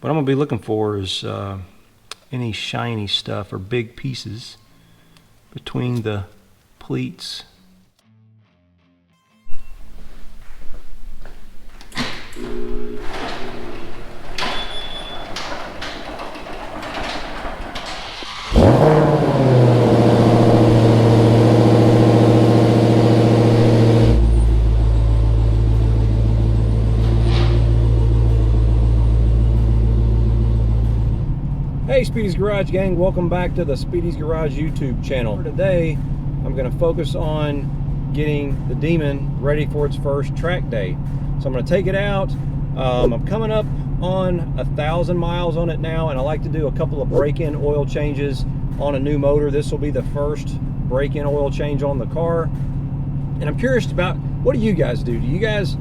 What I'm gonna be looking for is any shiny stuff or big pieces between the pleats. Hey Speedy's Garage gang, welcome back to the Speedy's Garage YouTube channel. For today, I'm going to focus on getting the Demon ready for its first track day. So I'm going to take it out. I'm coming up on 1,000 miles on it now, and I like to do a couple of break-in oil changes on a new motor. This will be the first break-in oil change on the car. And I'm curious about, what do you guys do? Do you guys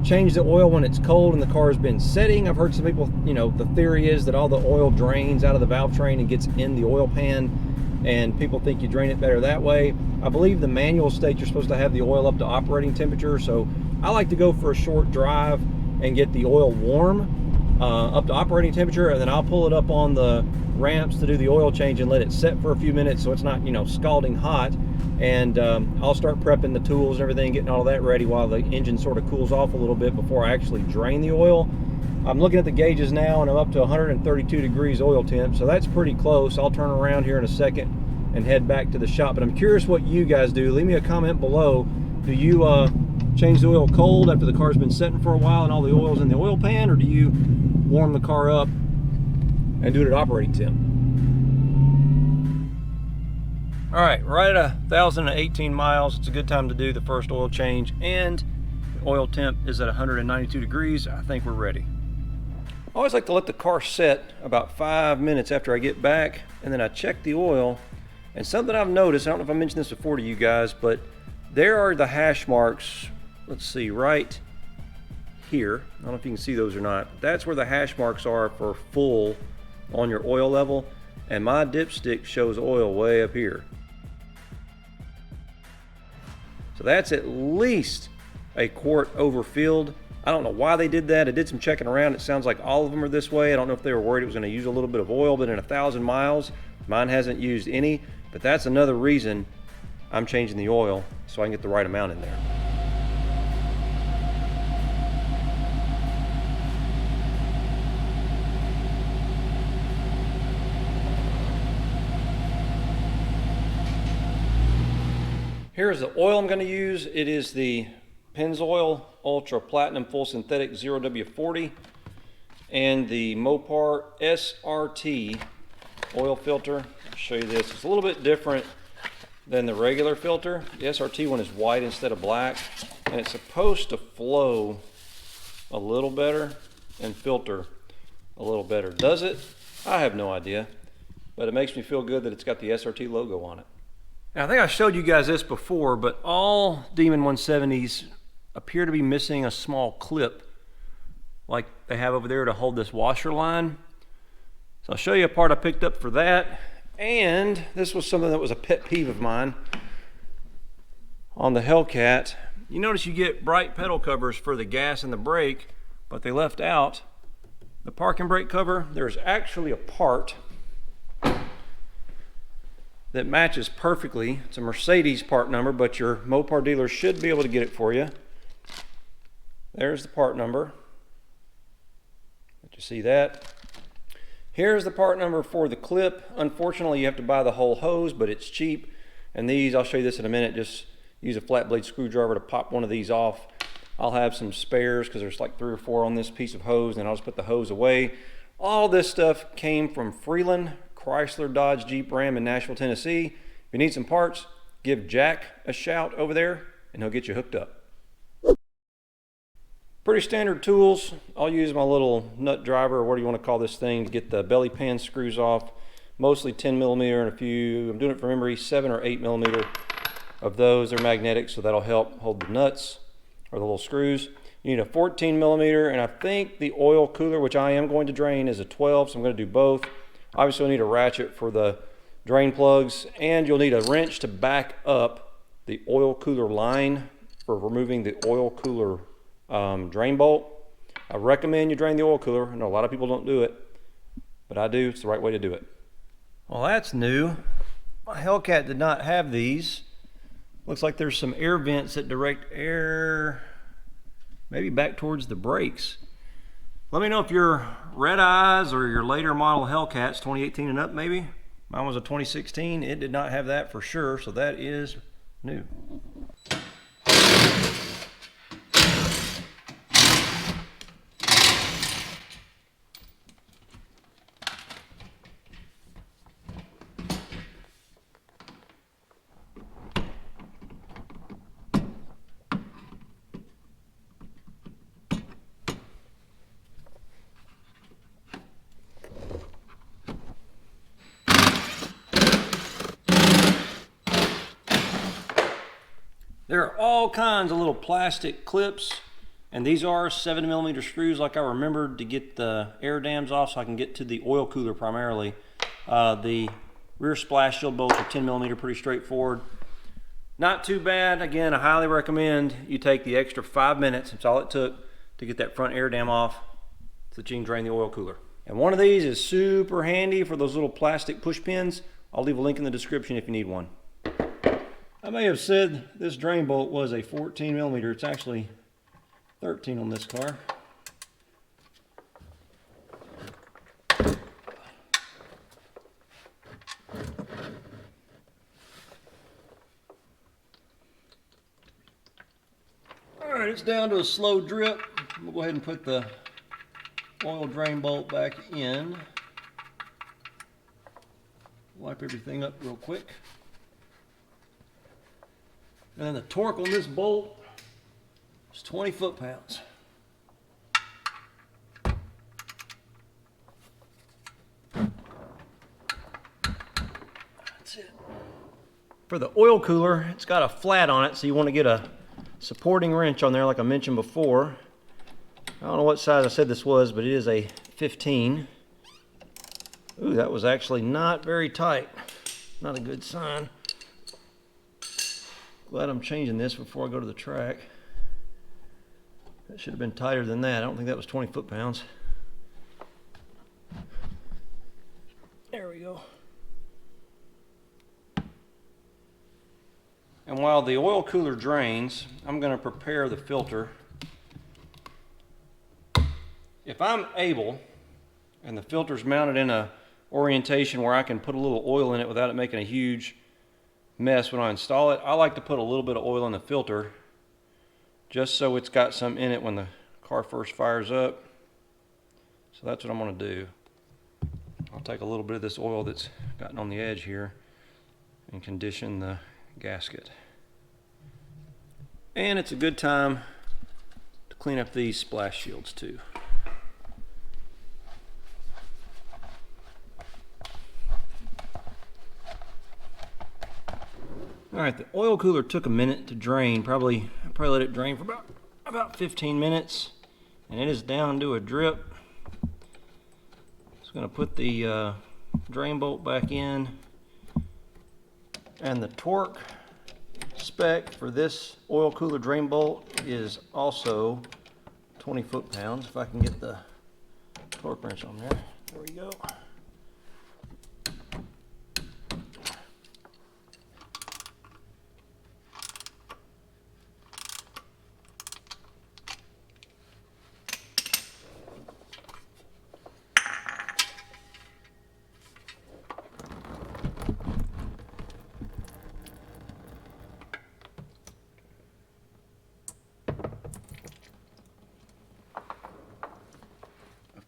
change the oil when it's cold and the car has been setting? I've heard some people, you know, the theory is that all the oil drains out of the valve train and gets in the oil pan, and people think you drain it better that way. I believe the manual states you're supposed to have the oil up to operating temperature, so I like to go for a short drive and get the oil warm up to operating temperature, and then I'll pull it up on the ramps to do the oil change and let it set for a few minutes so it's not, you know, scalding hot. And I'll start prepping the tools and everything, getting all of that ready while the engine sort of cools off a little bit before I actually drain the oil. I'm looking at the gauges now, and I'm up to 132 degrees oil temp, so that's pretty close. I'll turn around here in a second and head back to the shop. But I'm curious what you guys do. Leave me a comment below. Do you change the oil cold after the car's been setting for a while and all the oil's in the oil pan, or do you warm the car up and do it at operating temp? All right, right at 1,018 miles, it's a good time to do the first oil change, and the oil temp is at 192 degrees. I think we're ready. I always like to let the car set about 5 minutes after I get back, and then I check the oil. And something I've noticed, I don't know if I mentioned this before to you guys, but there are the hash marks, let's see, right here. I don't know if you can see those or not. That's where the hash marks are for full on your oil level, and my dipstick shows oil way up here. So that's at least a quart overfilled. I don't know why they did that. I did some checking around. It sounds like all of them are this way. I don't know if they were worried it was going to use a little bit of oil, but in 1,000 miles, mine hasn't used any. But that's another reason I'm changing the oil, so I can get the right amount in there. Here's the oil I'm going to use. It is the Pennzoil Ultra Platinum Full Synthetic 0W40 and the Mopar SRT oil filter. I'll show you this. It's a little bit different than the regular filter. The SRT one is white instead of black, and it's supposed to flow a little better and filter a little better. Does it? I have no idea, but it makes me feel good that it's got the SRT logo on it. Now, I think I showed you guys this before, but all Demon 170s appear to be missing a small clip like they have over there to hold this washer line. So I'll show you a part I picked up for that. And this was something that was a pet peeve of mine on the Hellcat. You notice you get bright pedal covers for the gas and the brake, but they left out the parking brake cover. There's actually a part that matches perfectly. It's a Mercedes part number, but your Mopar dealer should be able to get it for you. There's the part number. Let you see that. Here's the part number for the clip. Unfortunately, you have to buy the whole hose, but it's cheap. And these, I'll show you this in a minute, just use a flat blade screwdriver to pop one of these off. I'll have some spares because there's like 3 or 4 on this piece of hose, and I'll just put the hose away. All this stuff came from Freeland, Chrysler, Dodge, Jeep, Ram in Nashville, Tennessee. If you need some parts, give Jack a shout over there and he'll get you hooked up. Pretty standard tools. I'll use my little nut driver, or what do you want to call this thing, to get the belly pan screws off. Mostly 10 millimeter and a few, I'm doing it from memory, 7 or 8 millimeter of those. They're magnetic, so that'll help hold the nuts or the little screws. You need a 14 millimeter, and I think the oil cooler, which I am going to drain, is a 12, so I'm going to do both. Obviously, you'll need a ratchet for the drain plugs, and you'll need a wrench to back up the oil cooler line for removing the oil cooler drain bolt. I recommend you drain the oil cooler. I know a lot of people don't do it, but I do. It's the right way to do it. Well, that's new. My Hellcat did not have these. Looks like there's some air vents that direct air maybe back towards the brakes. Let me know if your Red Eyes or your later model Hellcats, 2018 and up maybe. Mine was a 2016. It did not have that for sure, so that is new. There are all kinds of little plastic clips, and these are 7mm screws like I remembered to get the air dams off so I can get to the oil cooler primarily. The rear splash shield bolts are 10mm, pretty straightforward. Not too bad. Again, I highly recommend you take the extra 5 minutes. That's all it took to get that front air dam off so that you can drain the oil cooler. And one of these is super handy for those little plastic push pins. I'll leave a link in the description if you need one. I may have said this drain bolt was a 14mm. It's actually 13 on this car. All right, it's down to a slow drip. We'll go ahead and put the oil drain bolt back in. Wipe everything up real quick. And then the torque on this bolt is 20 foot-pounds. That's it. For the oil cooler, it's got a flat on it, so you want to get a supporting wrench on there like I mentioned before. I don't know what size I said this was, but it is a 15. Ooh, that was actually not very tight. Not a good sign. Glad I'm changing this before I go to the track. That should have been tighter than that. I don't think that was 20 foot-pounds. There we go. And while the oil cooler drains, I'm going to prepare the filter. If I'm able, and the filter's mounted in a orientation where I can put a little oil in it without it making a huge mess when I install it, I like to put a little bit of oil in the filter just so it's got some in it when the car first fires up. So that's what I'm going to do. I'll take a little bit of this oil that's gotten on the edge here and condition the gasket. And it's a good time to clean up these splash shields too. All right, the oil cooler took a minute to drain. I probably let it drain for about 15 minutes, and it is down to a drip. Just going to put the drain bolt back in, and the torque spec for this oil cooler drain bolt is also 20 foot-pounds. If I can get the torque wrench on there. There we go.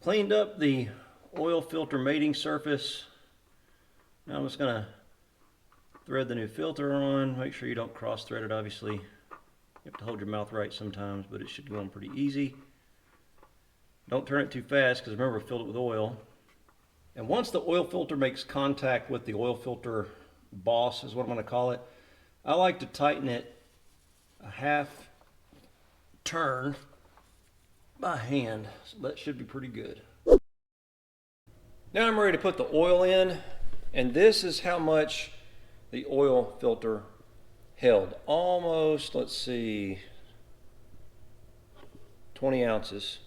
Cleaned up the oil filter mating surface. Now I'm just going to thread the new filter on. Make sure you don't cross thread it, obviously. You have to hold your mouth right sometimes, but it should go on pretty easy. Don't turn it too fast because remember, I filled it with oil. And once the oil filter makes contact with the oil filter boss, is what I'm going to call it, I like to tighten it a half turn by hand, so that should be pretty good. Now I'm ready to put the oil in, and this is how much the oil filter held. Almost, let's see, 20 ounces.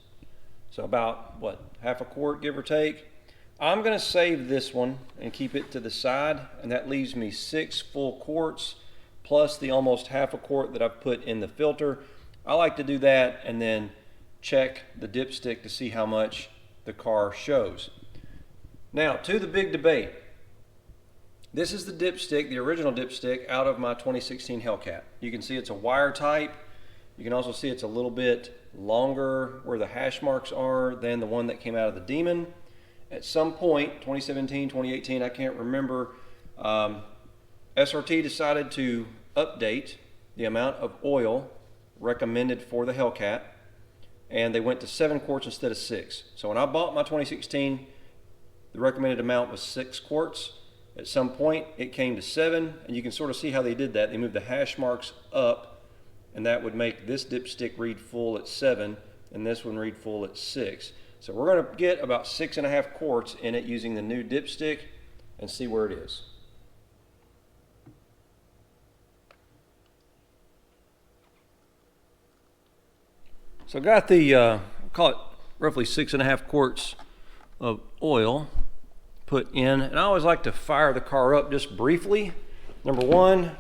So about, what, half a quart, give or take. I'm gonna save this one and keep it to the side, and that leaves me 6 full quarts, plus the almost half a quart that I've put in the filter. I like to do that and then check the dipstick to see how much the car shows. Now, to the big debate. This is the dipstick, the original dipstick out of my 2016 Hellcat. You can see it's a wire type. You can also see it's a little bit longer where the hash marks are than the one that came out of the Demon. At some point, 2017, 2018, I can't remember, SRT decided to update the amount of oil recommended for the Hellcat, and they went to 7 quarts instead of 6. So when I bought my 2016, the recommended amount was 6 quarts. At some point, it came to 7, and you can sort of see how they did that. They moved the hash marks up, and that would make this dipstick read full at 7, and this one read full at 6. So we're going to get about 6.5 quarts in it using the new dipstick and see where it is. So I got the, call it roughly 6.5 quarts of oil put in, and I always like to fire the car up just briefly. Number one,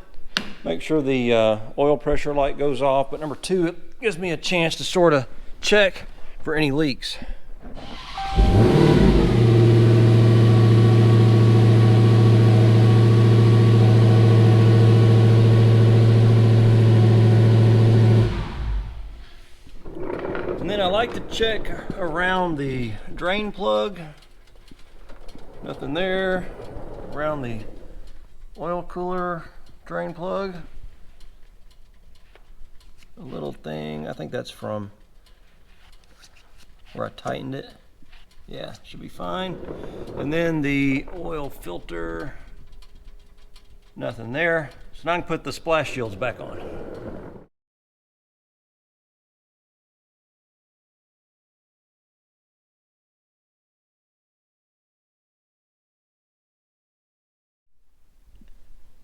make sure the oil pressure light goes off, but number two, it gives me a chance to sort of check for any leaks. And then I like to check around the drain plug. Nothing there. Around the oil cooler drain plug. A little thing, I think that's from where I tightened it. Yeah, should be fine. And then the oil filter, nothing there. So now I can put the splash shields back on.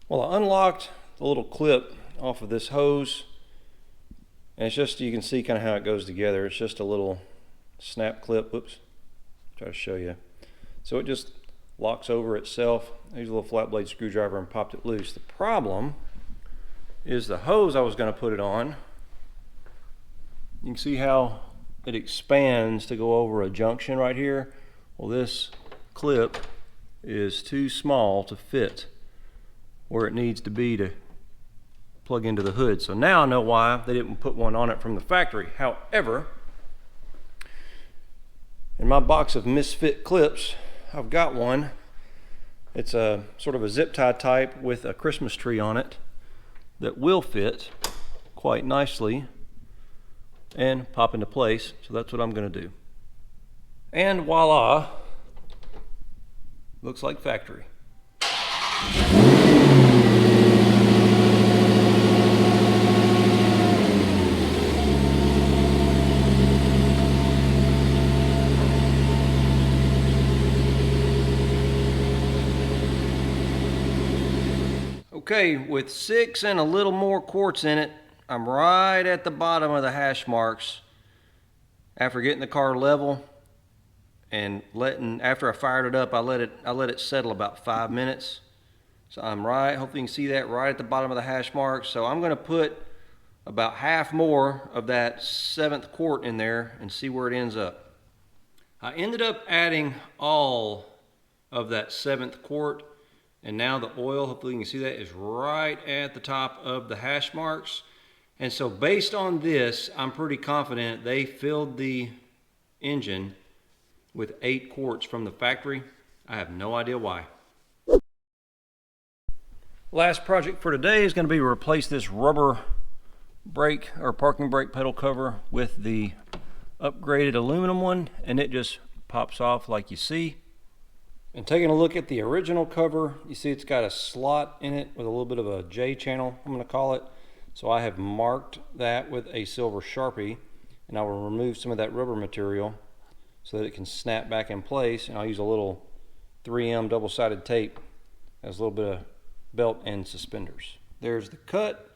Well, I unlocked the little clip off of this hose, and it's just, you can see kind of how it goes together. It's just a little snap clip. Whoops, try to show you. So it just locks over itself. I used a little flat blade screwdriver and popped it loose. The problem is the hose I was going to put it on. You can see how it expands to go over a junction right here. Well, this clip is too small to fit where it needs to be to plug into the hood. So now I know why they didn't put one on it from the factory. However, in my box of misfit clips, I've got one. It's a sort of a zip tie type with a Christmas tree on it that will fit quite nicely and pop into place. So that's what I'm going to do. And voila, looks like factory. Okay, with 6 and a little more quarts in it, I'm right at the bottom of the hash marks. After getting the car level and after I fired it up, I let it settle about 5 minutes. So I'm right, hopefully you can see that, right at the bottom of the hash marks. So I'm gonna put about half more of that 7th quart in there and see where it ends up. I ended up adding all of that 7th quart, and now the oil, hopefully you can see that, is right at the top of the hash marks. And so based on this, I'm pretty confident they filled the engine with 8 quarts from the factory. I have no idea why. Last project for today is going to be to replace this rubber brake or parking brake pedal cover with the upgraded aluminum one, and it just pops off like you see. And taking a look at the original cover, you see it's got a slot in it with a little bit of a J channel, I'm going to call it. So I have marked that with a silver Sharpie, and I will remove some of that rubber material so that it can snap back in place. And I'll use a little 3M double-sided tape as a little bit of belt and suspenders. There's the cut.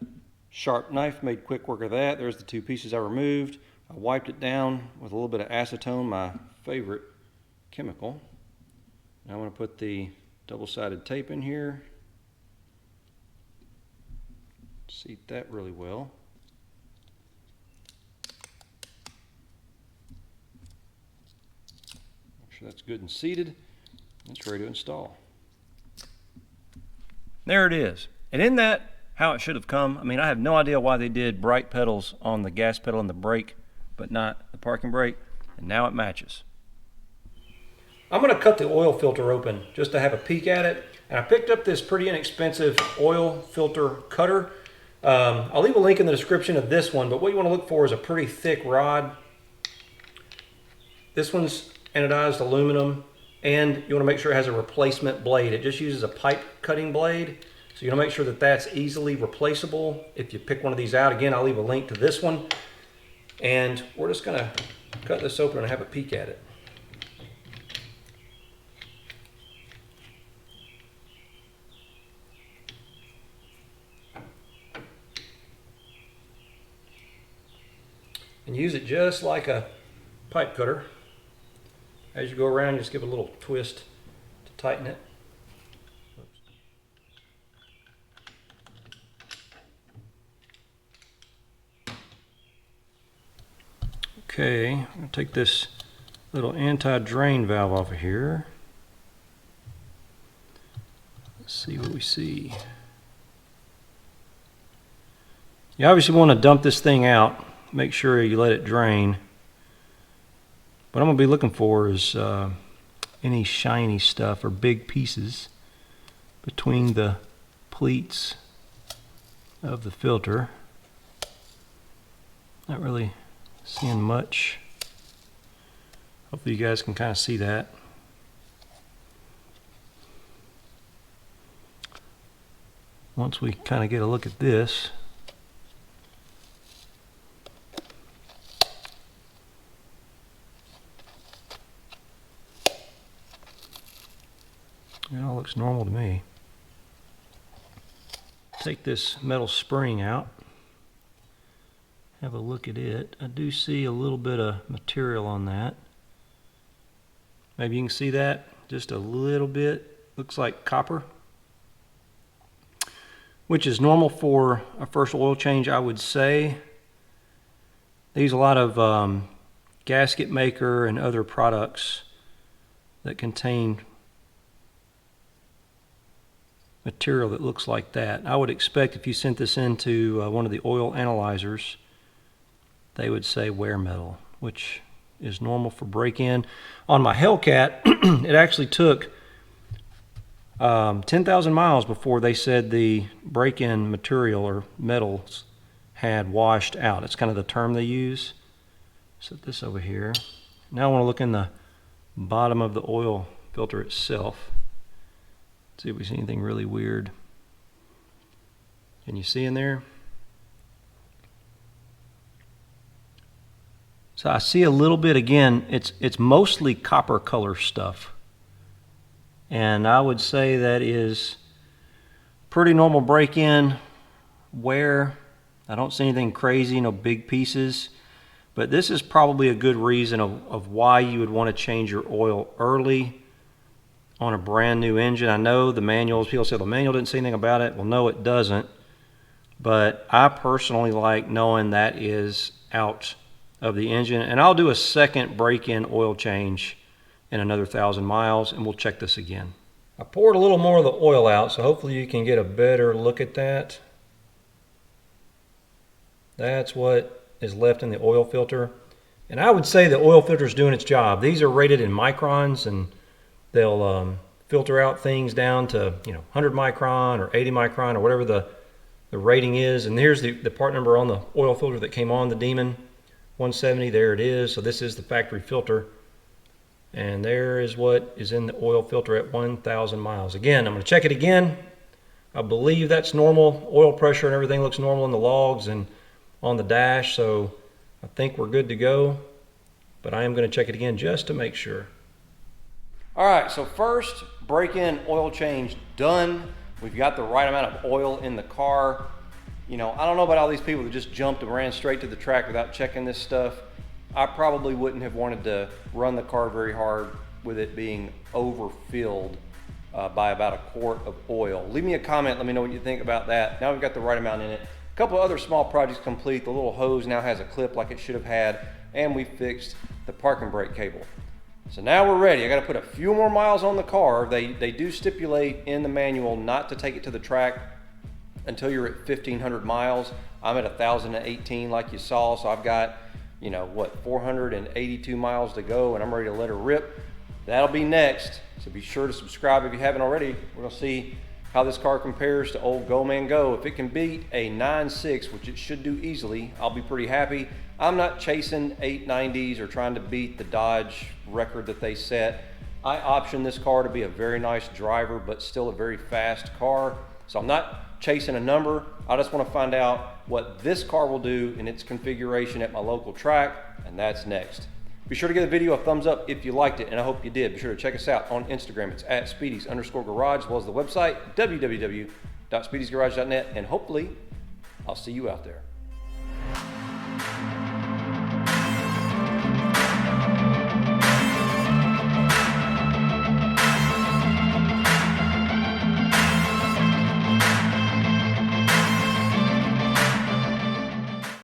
Sharp knife made quick work of that. There's the 2 pieces I removed. I wiped it down with a little bit of acetone, my favorite chemical. Now I'm going to put the double-sided tape in here. Seat that really well. Make sure that's good and seated. It's ready to install. There it is. And isn't that how it should have come? I mean, I have no idea why they did bright pedals on the gas pedal and the brake, but not the parking brake, and now it matches. I'm going to cut the oil filter open just to have a peek at it. And I picked up this pretty inexpensive oil filter cutter. I'll leave a link in the description of this one, but what you want to look for is a pretty thick rod. This one's anodized aluminum, and you want to make sure it has a replacement blade. It just uses a pipe cutting blade, so you want to make sure that that's easily replaceable if you pick one of these out. Again, I'll leave a link to this one, and we're just going to cut this open and have a peek at it. And use it just like a pipe cutter. As you go around, just give it a little twist to tighten it. Okay, I'm going to take this little anti-drain valve off of here. Let's see what we see. You obviously want to dump this thing out. Make sure you let it drain. What I'm going to be looking for is any shiny stuff or big pieces between the pleats of the filter. Not really seeing much. Hopefully you guys can kind of see that. Once we kind of get a look at this, it all looks normal to me. Take this metal spring out. Have a look at it. I do see a little bit of material on that. Maybe you can see that just a little bit. Looks like copper, which is normal for a first oil change, I would say. They use a lot of gasket maker and other products that contain material that looks like that. I would expect if you sent this into one of the oil analyzers, they would say wear metal, which is normal for break-in. On my Hellcat, it actually took 10,000 miles before they said the break-in material or metals had washed out. It's kind of the term they use. Set this over here. Now I want to look in the bottom of the oil filter itself. See if we see anything really weird. Can you see in there? So I see a little bit, again, it's mostly copper color stuff. And I would say that is pretty normal break-in wear. I don't see anything crazy, no big pieces. But this is probably a good reason of why you would want to change your oil early on a brand new engine. I know the manuals, people say the manual didn't say anything about it. Well, no, it doesn't. But I personally like knowing that is out of the engine. And I'll do a second break-in oil change in another 1,000 miles, and we'll check this again. I poured a little more of the oil out, so hopefully you can get a better look at that. That's what is left in the oil filter. And I would say the oil filter is doing its job. These are rated in microns, and they'll filter out things down to 100 micron or 80 micron or whatever the rating is. And here's the part number on the oil filter that came on the Demon 170. There it is. So this is the factory filter. And there is what is in the oil filter at 1,000 miles. Again, I'm going to check it again. I believe that's normal. Oil pressure and everything looks normal in the logs and on the dash. So I think we're good to go. But I am going to check it again just to make sure. All right, so first break-in oil change done. We've got the right amount of oil in the car. You know, I don't know about all these people that just jumped and ran straight to the track without checking this stuff. I probably wouldn't have wanted to run the car very hard with it being overfilled by about a quart of oil. Leave me a comment, let me know what you think about that. Now we've got the right amount in it. A couple of other small projects complete. The little hose now has a clip like it should have had, and we fixed the parking brake cable. So now we're ready. I got to put a few more miles on the car. They do stipulate in the manual not to take it to the track until you're at 1,500 miles. I'm at 1,018 like you saw, so I've got, you know, what, 482 miles to go, and I'm ready to let her rip. That'll be next, so be sure to subscribe if you haven't already. We're gonna see how this car compares to old Go Man Go. If it can beat a 9.6, which it should do easily, I'll be pretty happy. I'm not chasing 890s or trying to beat the Dodge record that they set. I optioned this car to be a very nice driver, but still a very fast car. So I'm not chasing a number. I just want to find out what this car will do in its configuration at my local track, and that's next. Be sure to give the video a thumbs up if you liked it, and I hope you did. Be sure to check us out on Instagram. It's at Speedies_garage, as well as the website, www.speediesgarage.net, and hopefully I'll see you out there.